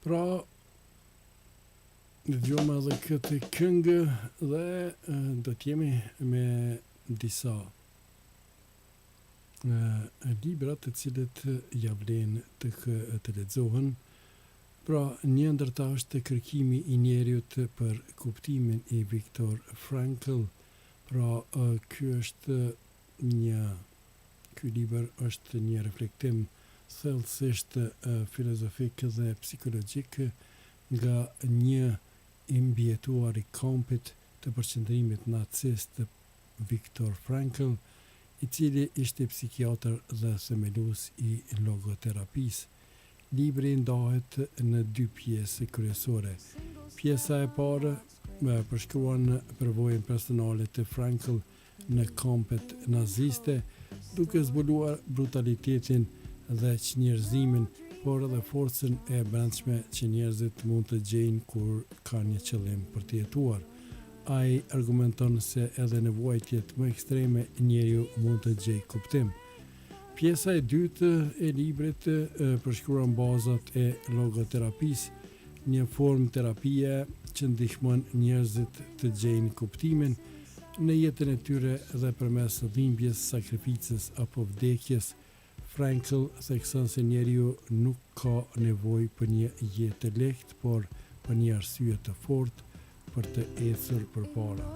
Pra, dëgjojmë edhe këtë këngë dhe do t'jemi me disa libra të cilët ja vlen të lexohen. Pra, një ndër ta është Kërkimi i njeriut për kuptimin i Viktor Frankl. Pra, ky libër është një reflektim thellësisht filozofik dhe psikologjik nga një i mbijetuar i kampit të përqendrimit nacist Viktor Frankl, i cili ishte psikiatër dhe themelues i logoterapisë. Libri ndahet në 2 pjesë kryesore. Pjesa e parë përshkruan përvojën personale të Frankl në kampet naziste, duke zbuluar brutalitetin dhe çnjerëzimin, por edhe forcën e brendshme që njerëzit mund të gjejnë kur kanë një qëllim për të jetuar. Ai argumenton se edhe në vuajtjet më ekstreme njeriu mund të gjejë kuptim. Pjesa e dytë e librit përshkruan bazat e logoterapisë, një formë terapie që ndihmon njerëzit të gjejnë kuptimin në jetën e tyre dhe përmes dhimbjes, sakrificës apo vdekjes. Frankl thekson se njeriu nuk ka nevojë për një jetë të lehtë, por për një arsye të fortë për të ecur përpara.